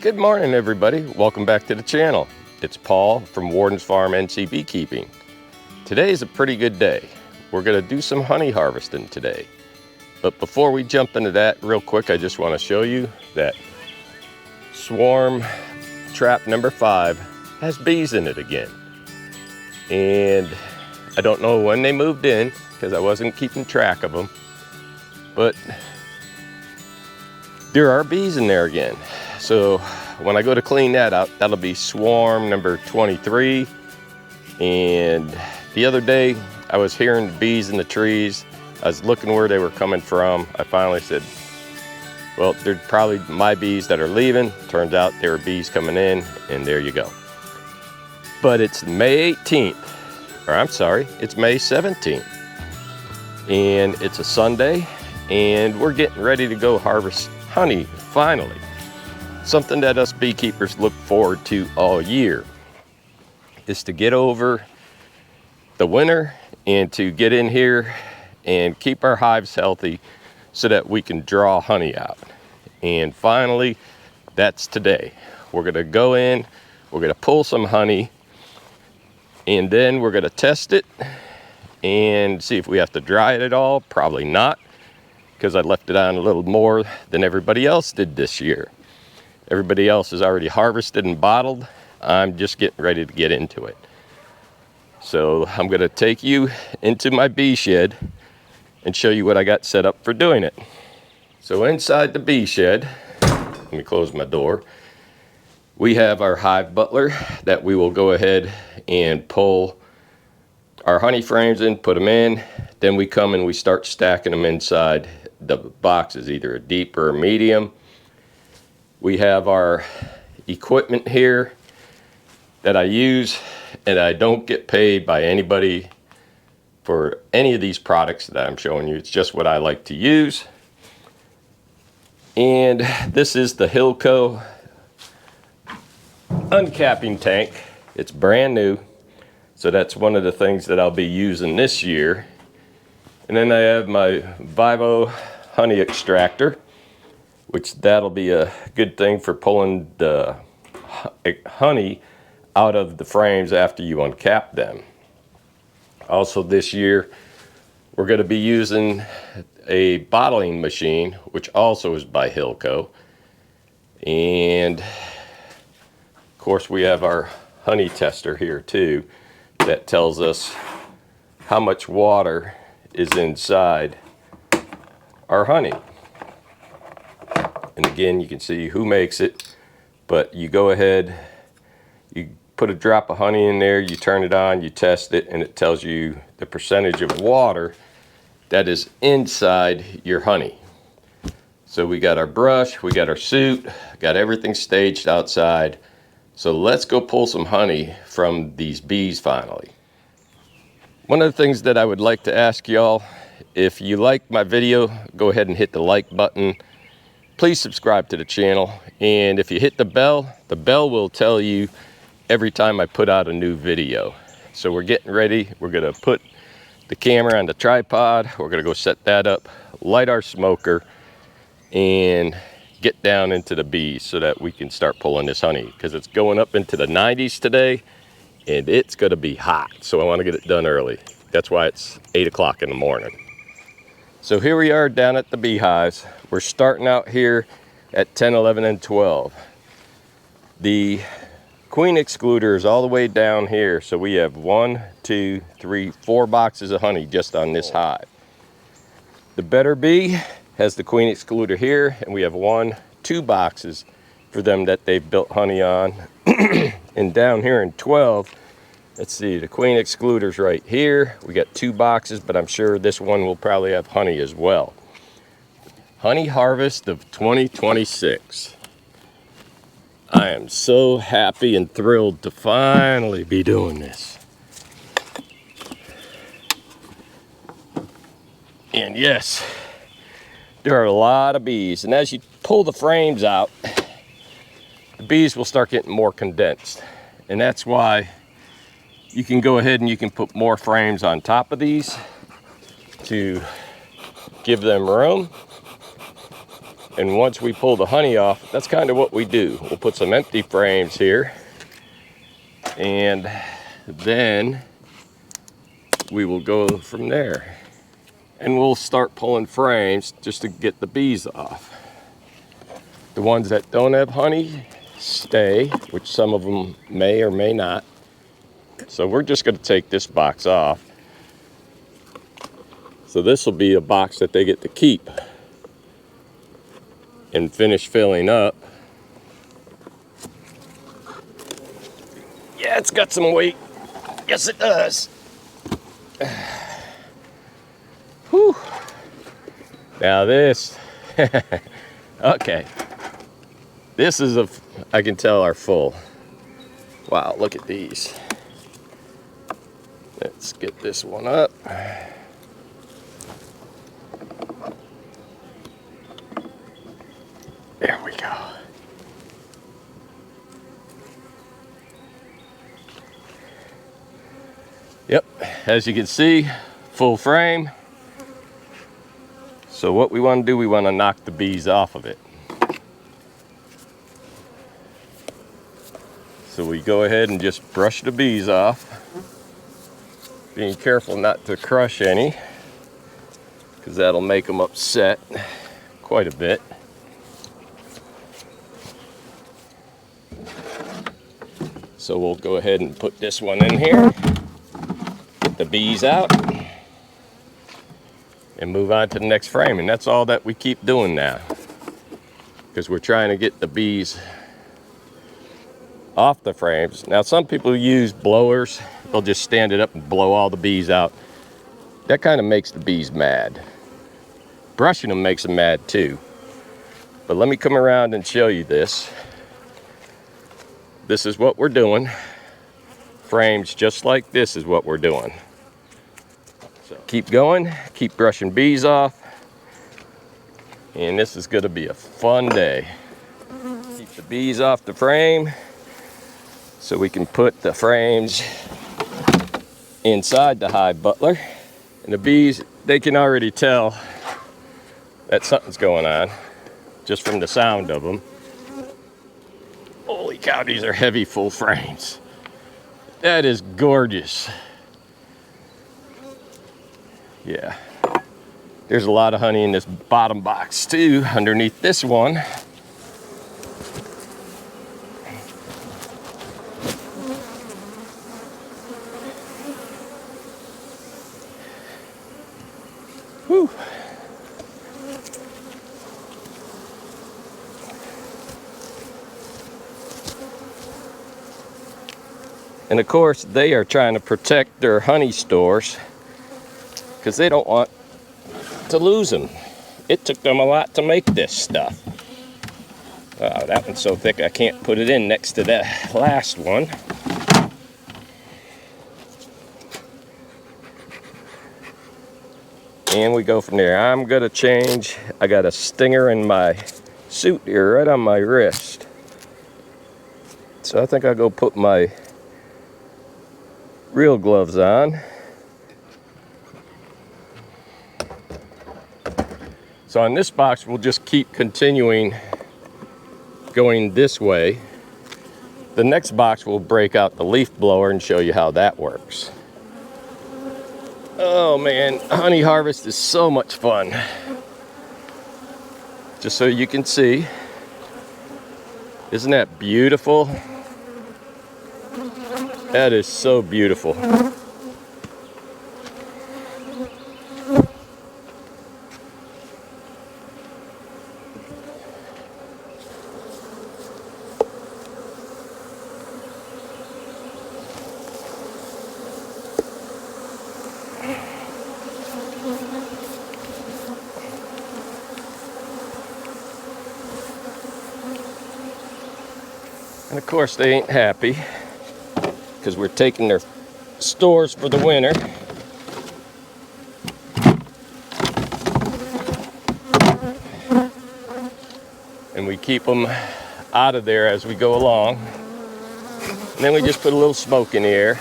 Good morning, everybody. Welcome back to the channel. It's Paul from Warden's Farm NC Beekeeping. Today is a pretty good day. We're going to do some honey harvesting today. But before we jump into that real quick, I just want to show you that swarm trap number 5 has bees in it again. And I don't know when they moved in because I wasn't keeping track of them. But there are bees in there again. So when I go to clean that out, that'll be swarm number 23. And the other day I was hearing bees in the trees. I was looking where they were coming from. I finally said, well, they're probably my bees that are leaving. Turns out there were bees coming in, and there you go. But it's May 18th, or I'm sorry, it's May 17th. And it's a Sunday, and we're getting ready to go harvest honey, finally. Something that us beekeepers look forward to all year is to get over the winter and to get in here and keep our hives healthy so that we can draw honey out. And finally, that's today. We're gonna go in, we're gonna pull some honey, and then we're gonna test it and see if we have to dry it at all. Probably not, because I left it on a little more than everybody else did this year. Everybody else is already harvested and bottled. I'm just getting ready to get into it. So I'm gonna take you into my bee shed and show you what I got set up for doing it. So inside the bee shed, let me close my door. We have our hive butler that we will go ahead and pull our honey frames in, put them in. Then we come and we start stacking them inside the boxes, either a deep or a medium. We have our equipment here that I use, and I don't get paid by anybody for any of these products that I'm showing you. It's just what I like to use. And this is the Hilco uncapping tank. It's brand new, so that's one of the things that I'll be using this year. And then I have my Vivo honey extractor, which that'll be a good thing for pulling the honey out of the frames after you uncap them. Also this year, we're going to be using a bottling machine, which also is by Hilco. And of course we have our honey tester here too, that tells us how much water is inside our honey. And again, you can see who makes it, but you go ahead, you put a drop of honey in there, you turn it on, you test it, and it tells you the percentage of water that is inside your honey. So we got our brush, we got our suit, got everything staged outside. So let's go pull some honey from these bees finally. One of the things that I would like to ask y'all, if you like my video, go ahead and hit the like button. Please subscribe to the channel, and if you hit the bell will tell you every time I put out a new video. So we're getting ready. We're gonna put the camera on the tripod. We're gonna go set that up, light our smoker, and get down into the bees so that we can start pulling this honey, because it's going up into the 90s today and it's gonna be hot. So I wanna get it done early. That's why it's 8 o'clock in the morning. So here we are down at the beehives. We're starting out here at 10, 11, and 12. The queen excluder is all the way down here. So we have 1, 2, 3, 4 boxes of honey just on this hive. The better bee has the queen excluder here, and we have 1, 2 boxes for them that they've built honey on. And down here in 12, let's see, the queen excluder's right here. We got 2 boxes, but I'm sure this one will probably have honey as well. Honey harvest of 2026. I am so happy and thrilled to finally be doing this. And yes, there are a lot of bees. And as you pull the frames out, the bees will start getting more condensed. And that's why you can go ahead and you can put more frames on top of these to give them room. And once we pull the honey off, that's kind of what we do. We'll put some empty frames here, and then we will go from there. And we'll start pulling frames just to get the bees off. The ones that don't have honey stay, which some of them may or may not. So we're just going to take this box off. So this will be a box that they get to keep and finish filling up. Yeah, it's got some weight. Yes, it does. Whew. Now this, okay. This is I can tell are full. Wow, look at these. Let's get this one up. There we go. Yep, as you can see, full frame. So what we want to do, we want to knock the bees off of it. So we go ahead and just brush the bees off, being careful not to crush any, because that'll make them upset quite a bit. So we'll go ahead and put this one in here, get the bees out, and move on to the next frame. And that's all that we keep doing now, because we're trying to get the bees off the frames. Now some people use blowers. They'll just stand it up and blow all the bees out. That kind of makes the bees mad. Brushing them makes them mad too. But let me come around and show you this. This is what we're doing. Frames just like this is what we're doing. So keep going, keep brushing bees off, and this is going to be a fun day. Keep the bees off the frame so we can put the frames inside the hive butler. And the bees, they can already tell that something's going on just from the sound of them. Holy cow, these are heavy full frames. That is gorgeous. Yeah. There's a lot of honey in this bottom box too, underneath this one. Whew. And of course, they are trying to protect their honey stores because they don't want to lose them. It took them a lot to make this stuff. That one's so thick I can't put it in next to that last one. And we go from there. I'm gonna change. I got a stinger in my suit here, right on my wrist. So I think I'll go put my real gloves on. So on this box, we'll just keep continuing going this way. The next box, we'll break out the leaf blower and show you how that works. Oh man, honey harvest is so much fun. Just so you can see, isn't that beautiful? That is so beautiful. And of course they ain't happy because we're taking their stores for the winter. And we keep them out of there as we go along. And then we just put a little smoke in the air.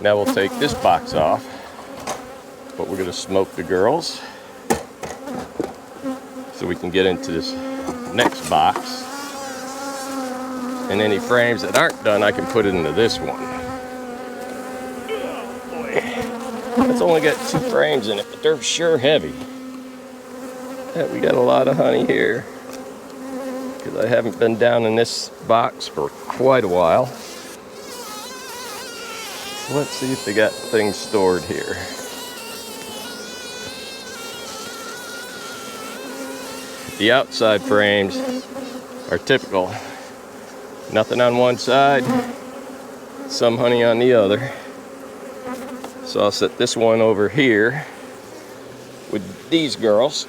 Now we'll take this box off, but we're gonna smoke the girls. so we can get into this next box. And any frames that aren't done, I can put it into this one. Oh boy. It's only got 2 frames in it, but they're sure heavy. Yeah, we got a lot of honey here, because I haven't been down in this box for quite a while. Let's see if they got things stored here. The outside frames are typical. Nothing on one side, some honey on the other. So I'll set this one over here with these girls,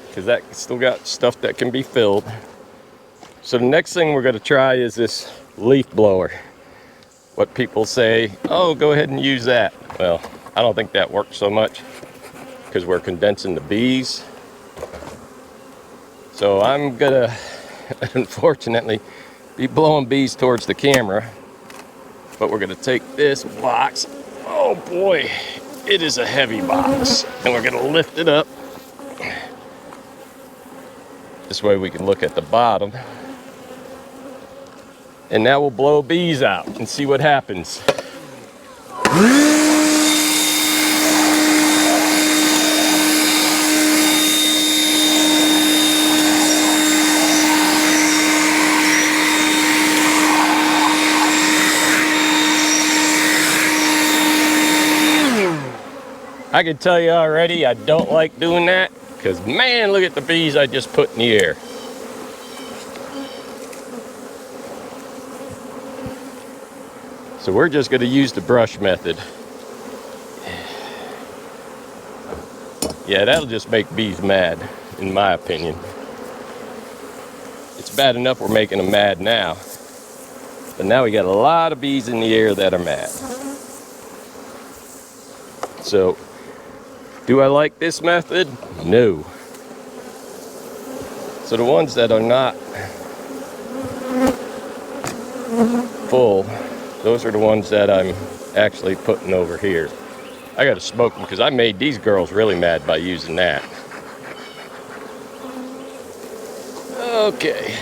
because that still got stuff that can be filled. So the next thing we're going to try is this leaf blower. What people say, oh, go ahead and use that. Well, I don't think that works so much, because we're condensing the bees. So I'm gonna, unfortunately, be blowing bees towards the camera. But we're gonna take this box. Oh boy, it is a heavy box. And we're gonna lift it up. This way we can look at the bottom. And now we'll blow bees out and see what happens. I can tell you already, I don't like doing that, because man, look at the bees I just put in the air. So we're just going to use the brush method. Yeah, that'll just make bees mad, in my opinion. It's bad enough we're making them mad now, but now we got a lot of bees in the air that are mad. So, do I like this method? No. So the ones that are not full, those are the ones that I'm actually putting over here. I gotta smoke them, because I made these girls really mad by using that. Okay.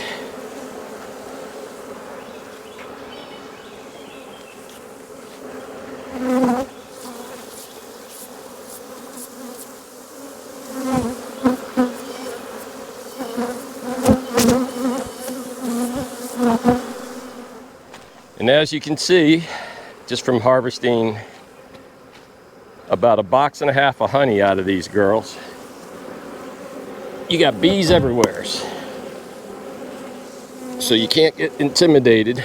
And as you can see, just from harvesting about 1.5 boxes of honey out of these girls, you got bees everywhere. So you can't get intimidated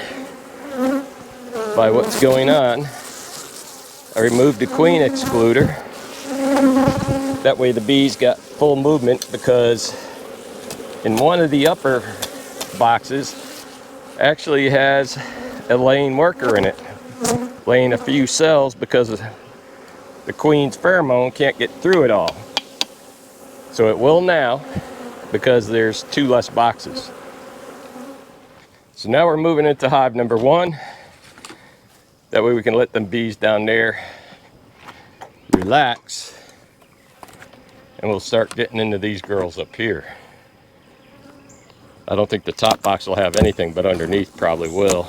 by what's going on. I removed the queen excluder. That way the bees got full movement, because in one of the upper boxes actually has a laying worker in it, laying a few cells, because the queen's pheromone can't get through it all. So it will now, because there's 2 less boxes. So now we're moving into hive number 1. That way we can let them bees down there relax, and we'll start getting into these girls up here. I don't think the top box will have anything, but underneath probably will.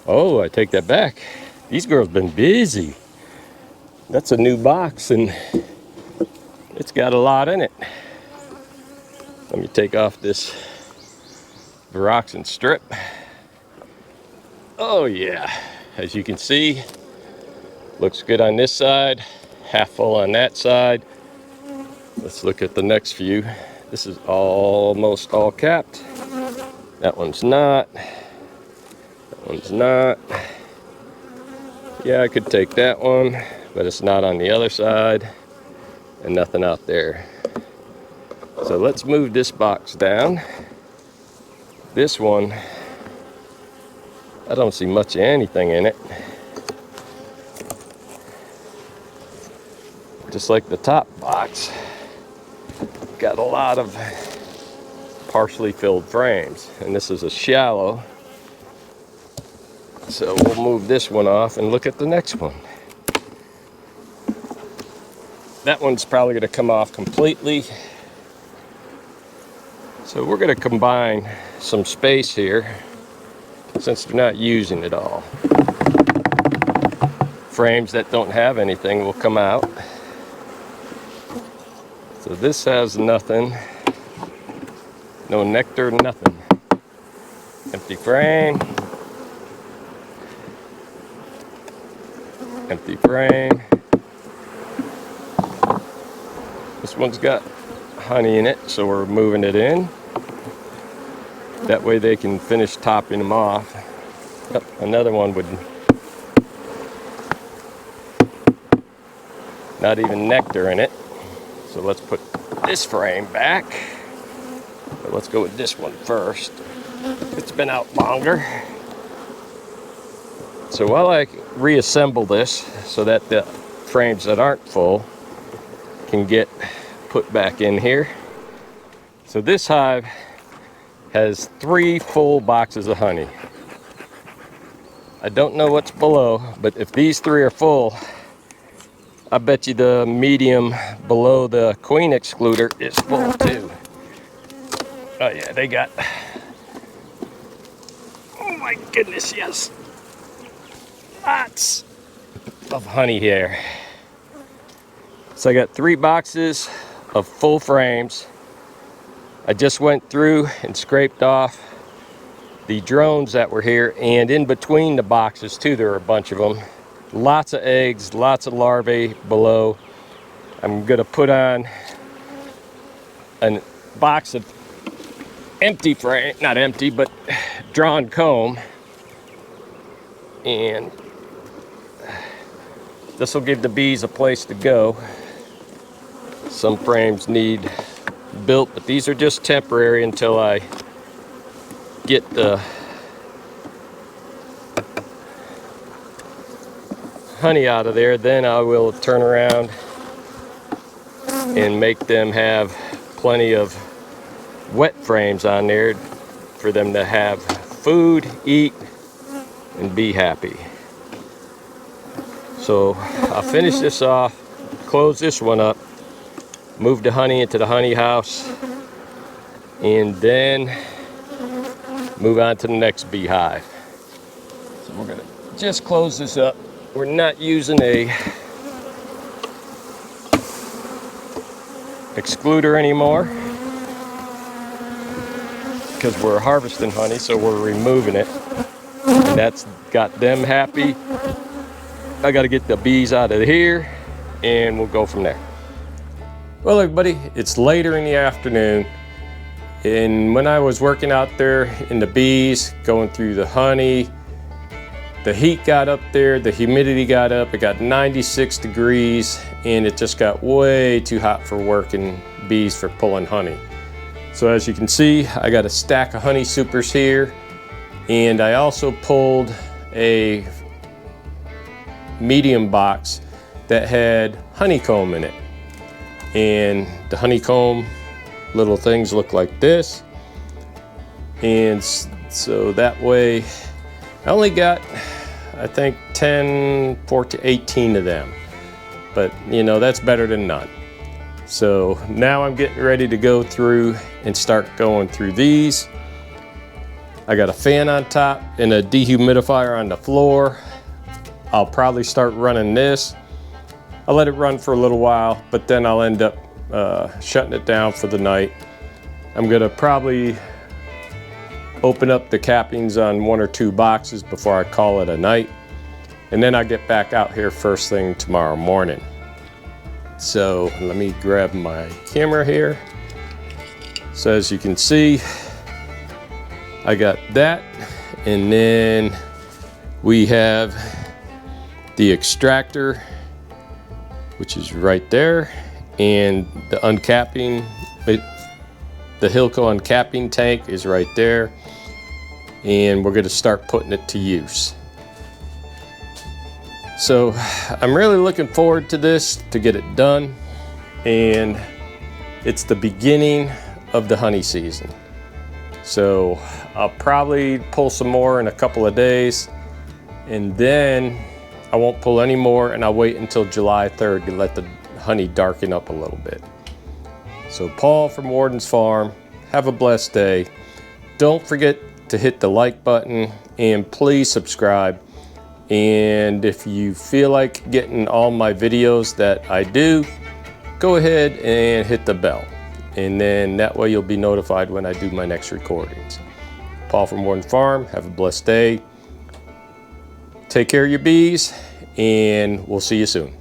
Oh, I take that back. These girls been busy. That's a new box, and it's got a lot in it. Let me take off this Viroxin strip. Oh yeah, as you can see, looks good on this side, half full on that side. Let's look at the next few. This is almost all capped. That one's not. That one's not. Yeah, I could take that one, but it's not on the other side, and nothing out there. So let's move this box down. This one, I don't see much of anything in it. Just like the top box, got a lot of partially filled frames, and this is a shallow. So we'll move this one off and look at the next one. That one's probably gonna come off completely. So we're gonna combine some space here since they're not using it all. Frames that don't have anything will come out. So this has nothing, no nectar, nothing. Empty frame, empty frame. This one's got honey in it, so we're moving it in. That way they can finish topping them off. Oh, another one would not even nectar in it. So let's put this frame back. But let's go with this one first. It's been out longer. So while I reassemble this so that the frames that aren't full can get put back in here. So this hive has 3 full boxes of honey. I don't know what's below, but if these 3 are full, I bet you the medium below the queen excluder is full too. Oh yeah, they got, oh my goodness, yes. Lots of honey here. So I got 3 boxes of full frames. I just went through and scraped off the drones that were here, and in between the boxes too, there are a bunch of them. Lots of eggs, lots of larvae below. I'm gonna put on a box of empty frame, not empty, but drawn comb, and this will give the bees a place to go. Some frames need built, but these are just temporary until I get the honey out of there. Then I will turn around and make them have plenty of wet frames on there for them to have food, eat, and be happy. So I'll finish this off, close this one up, move the honey into the honey house, and then move on to the next beehive. So we're gonna just close this up. We're not using a excluder anymore because we're harvesting honey, so we're removing it. And that's got them happy. I gotta get the bees out of here and we'll go from there. Well, everybody, it's later in the afternoon, and when I was working out there in the bees, going through the honey, the heat got up there, the humidity got up, it got 96 degrees, and it just got way too hot for working bees for pulling honey. So as you can see, I got a stack of honey supers here, and I also pulled a medium box that had honeycomb in it. And the honeycomb little things look like this. And so that way, I only got, I think 10, 14, 18 of them. But you know, that's better than none. So now I'm getting ready to go through and start going through these. I got a fan on top and a dehumidifier on the floor. I'll probably start running this. I'll let it run for a little while, but then I'll end up shutting it down for the night. I'm gonna probably open up the cappings on 1 or 2 boxes before I call it a night. And then I'll get back out here first thing tomorrow morning. So let me grab my camera here. So as you can see, I got that. And then we have the extractor, which is right there, and the uncapping, the Hilco uncapping tank is right there, and we're going to start putting it to use. So I'm really looking forward to this, to get it done, and it's the beginning of the honey season. So I'll probably pull some more in a couple of days, and then I won't pull any more, and I'll wait until July 3rd to let the honey darken up a little bit. So Paul from Warden's Farm, have a blessed day. Don't forget to hit the like button and please subscribe. And if you feel like getting all my videos that I do, go ahead and hit the bell. And then that way you'll be notified when I do my next recordings. Paul from Warden Farm, have a blessed day. Take care of your bees, and we'll see you soon.